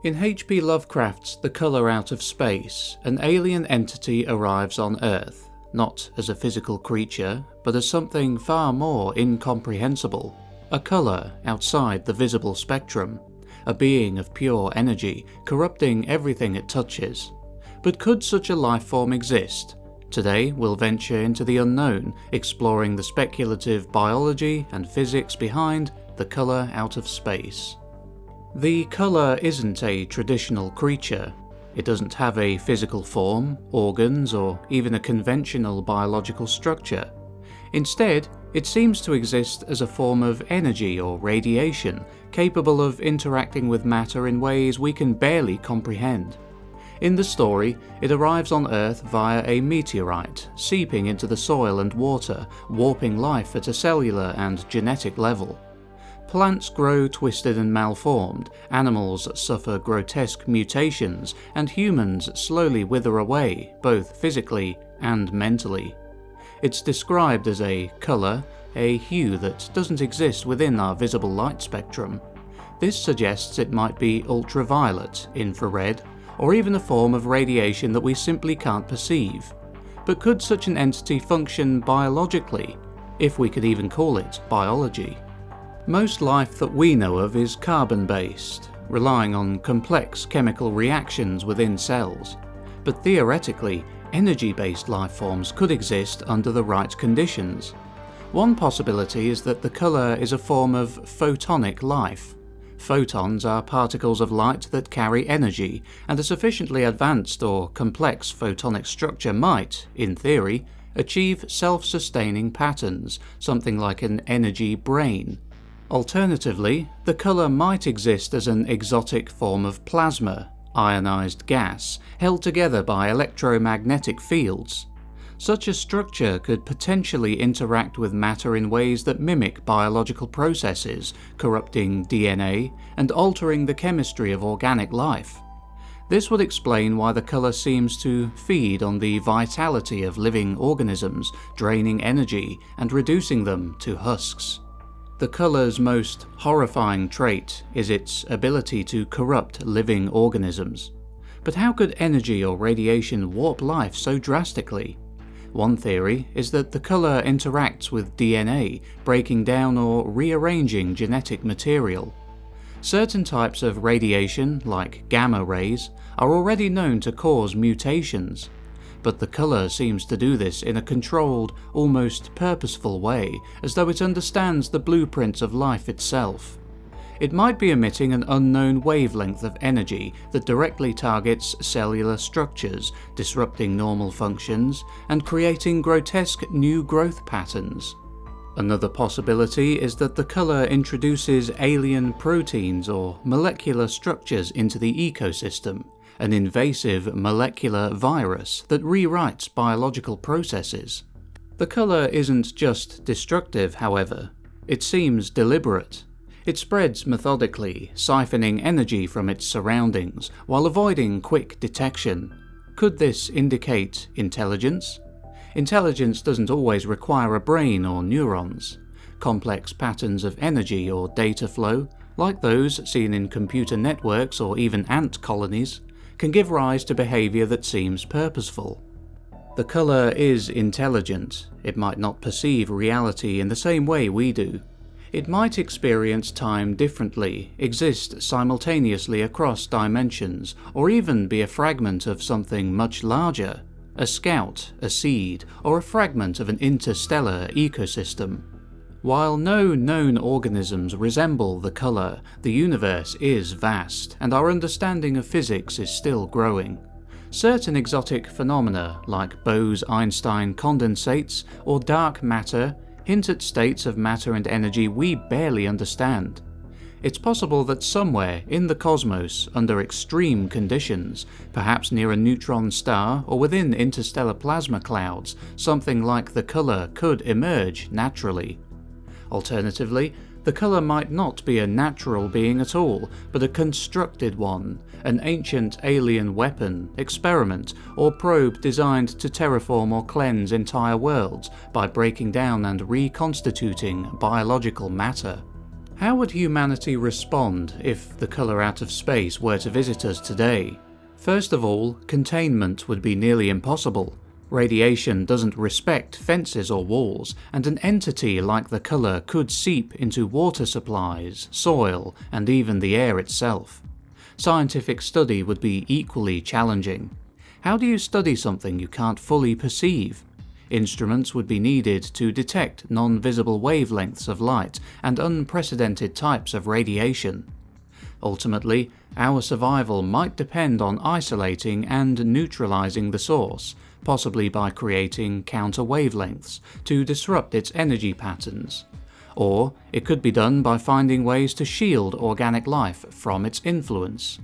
In H.P. Lovecraft's The Colour Out of Space, an alien entity arrives on Earth, not as a physical creature, but as something far more incomprehensible, a colour outside the visible spectrum, a being of pure energy, corrupting everything it touches. But could such a life form exist? Today we'll venture into the unknown, exploring the speculative biology and physics behind The Colour Out of Space. The colour isn't a traditional creature. It doesn't have a physical form, organs, or even a conventional biological structure. Instead, it seems to exist as a form of energy or radiation, capable of interacting with matter in ways we can barely comprehend. In the story, it arrives on Earth via a meteorite, seeping into the soil and water, warping life at a cellular and genetic level. Plants grow twisted and malformed, animals suffer grotesque mutations, and humans slowly wither away, both physically and mentally. It's described as a colour, a hue that doesn't exist within our visible light spectrum. This suggests it might be ultraviolet, infrared, or even a form of radiation that we simply can't perceive. But could such an entity function biologically, if we could even call it biology? Most life that we know of is carbon-based, relying on complex chemical reactions within cells. But theoretically, energy-based life forms could exist under the right conditions. One possibility is that the colour is a form of photonic life. Photons are particles of light that carry energy, and a sufficiently advanced or complex photonic structure might, in theory, achieve self-sustaining patterns, something like an energy brain. Alternatively, the colour might exist as an exotic form of plasma, ionized gas, held together by electromagnetic fields. Such a structure could potentially interact with matter in ways that mimic biological processes, corrupting DNA and altering the chemistry of organic life. This would explain why the colour seems to feed on the vitality of living organisms, draining energy and reducing them to husks. The colour's most horrifying trait is its ability to corrupt living organisms. But how could energy or radiation warp life so drastically? One theory is that the colour interacts with DNA, breaking down or rearranging genetic material. Certain types of radiation, like gamma rays, are already known to cause mutations. But the colour seems to do this in a controlled, almost purposeful way, as though it understands the blueprints of life itself. It might be emitting an unknown wavelength of energy that directly targets cellular structures, disrupting normal functions, and creating grotesque new growth patterns. Another possibility is that the colour introduces alien proteins or molecular structures into the ecosystem, an invasive molecular virus that rewrites biological processes. The colour isn't just destructive, however. It seems deliberate. It spreads methodically, siphoning energy from its surroundings, while avoiding quick detection. Could this indicate intelligence? Intelligence doesn't always require a brain or neurons. Complex patterns of energy or data flow, like those seen in computer networks or even ant colonies, can give rise to behaviour that seems purposeful. The colour is intelligent. It might not perceive reality in the same way we do. It might experience time differently, exist simultaneously across dimensions, or even be a fragment of something much larger, a scout, a seed, or a fragment of an interstellar ecosystem. While no known organisms resemble the colour, the universe is vast, and our understanding of physics is still growing. Certain exotic phenomena, like Bose-Einstein condensates or dark matter, hint at states of matter and energy we barely understand. It's possible that somewhere in the cosmos, under extreme conditions, perhaps near a neutron star or within interstellar plasma clouds, something like the colour could emerge naturally. Alternatively, the colour might not be a natural being at all, but a constructed one, an ancient alien weapon, experiment, or probe designed to terraform or cleanse entire worlds by breaking down and reconstituting biological matter. How would humanity respond if the colour out of space were to visit us today? First of all, containment would be nearly impossible. Radiation doesn't respect fences or walls, and an entity like the colour could seep into water supplies, soil, and even the air itself. Scientific study would be equally challenging. How do you study something you can't fully perceive? Instruments would be needed to detect non-visible wavelengths of light and unprecedented types of radiation. Ultimately, our survival might depend on isolating and neutralizing the source, possibly by creating counter wavelengths to disrupt its energy patterns. Or it could be done by finding ways to shield organic life from its influence.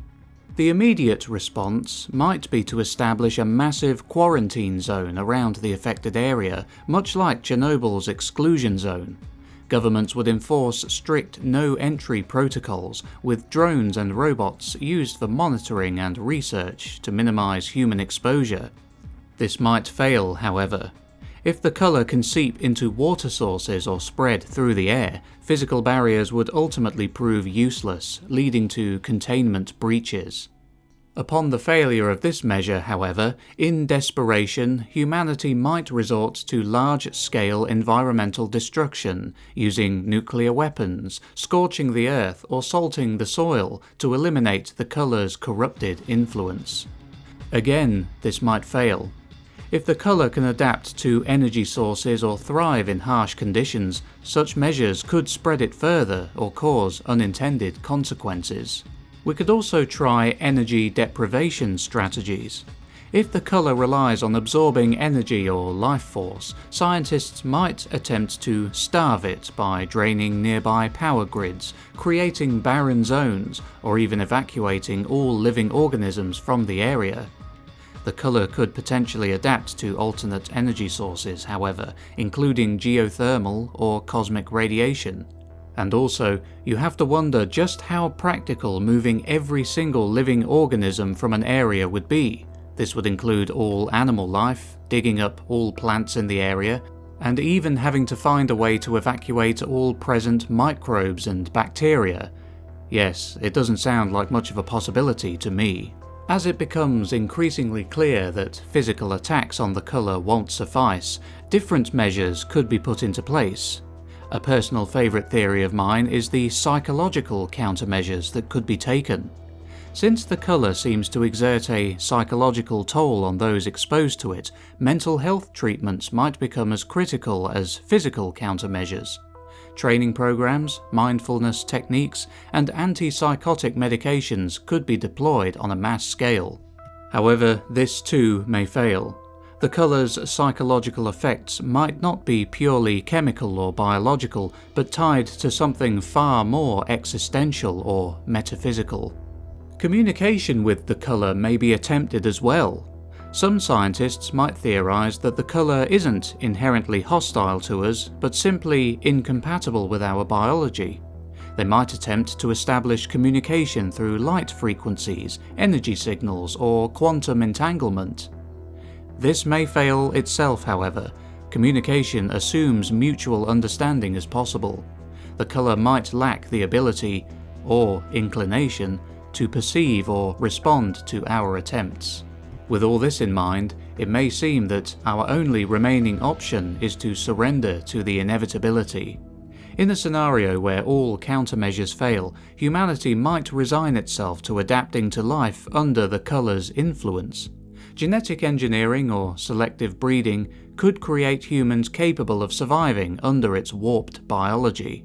The immediate response might be to establish a massive quarantine zone around the affected area, much like Chernobyl's exclusion zone. Governments would enforce strict no-entry protocols, with drones and robots used for monitoring and research to minimize human exposure. This might fail, however. If the colour can seep into water sources or spread through the air, physical barriers would ultimately prove useless, leading to containment breaches. Upon the failure of this measure, however, in desperation, humanity might resort to large-scale environmental destruction, using nuclear weapons, scorching the earth or salting the soil to eliminate the colour's corrupted influence. Again, this might fail. If the colour can adapt to energy sources or thrive in harsh conditions, such measures could spread it further or cause unintended consequences. We could also try energy deprivation strategies. If the colour relies on absorbing energy or life force, scientists might attempt to starve it by draining nearby power grids, creating barren zones, or even evacuating all living organisms from the area. The colour could potentially adapt to alternate energy sources, however, including geothermal or cosmic radiation. And also, you have to wonder just how practical moving every single living organism from an area would be. This would include all animal life, digging up all plants in the area, and even having to find a way to evacuate all present microbes and bacteria. Yes, it doesn't sound like much of a possibility to me. As it becomes increasingly clear that physical attacks on the colour won't suffice, different measures could be put into place. A personal favourite theory of mine is the psychological countermeasures that could be taken. Since the colour seems to exert a psychological toll on those exposed to it, mental health treatments might become as critical as physical countermeasures. Training programs, mindfulness techniques, and antipsychotic medications could be deployed on a mass scale. However, this too may fail. The colour's psychological effects might not be purely chemical or biological, but tied to something far more existential or metaphysical. Communication with the colour may be attempted as well. Some scientists might theorize that the colour isn't inherently hostile to us, but simply incompatible with our biology. They might attempt to establish communication through light frequencies, energy signals, or quantum entanglement. This may fail itself, however. Communication assumes mutual understanding as possible. The colour might lack the ability, or inclination, to perceive or respond to our attempts. With all this in mind, it may seem that our only remaining option is to surrender to the inevitability. In a scenario where all countermeasures fail, humanity might resign itself to adapting to life under the colour's influence. Genetic engineering or selective breeding could create humans capable of surviving under its warped biology.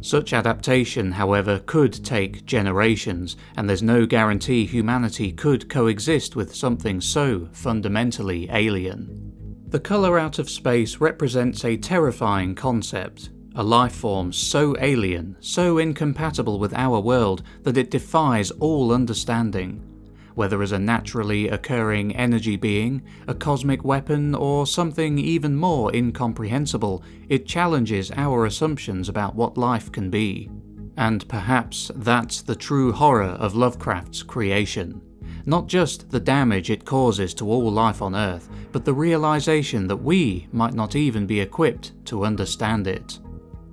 Such adaptation, however, could take generations, and there's no guarantee humanity could coexist with something so fundamentally alien. The colour out of space represents a terrifying concept, a life form so alien, so incompatible with our world that it defies all understanding. Whether as a naturally occurring energy being, a cosmic weapon, or something even more incomprehensible, it challenges our assumptions about what life can be. And perhaps that's the true horror of Lovecraft's creation. Not just the damage it causes to all life on Earth, but the realization that we might not even be equipped to understand it.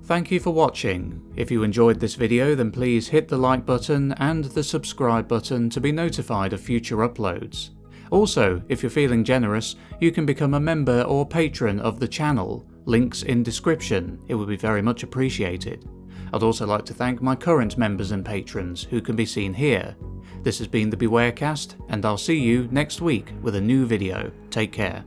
Thank you for watching. If you enjoyed this video, then please hit the like button and the subscribe button to be notified of future uploads. Also, if you're feeling generous, you can become a member or patron of the channel. Links in description. It would be very much appreciated. I'd also like to thank my current members and patrons who can be seen here. This has been the Bewarecast, and I'll see you next week with a new video. Take care.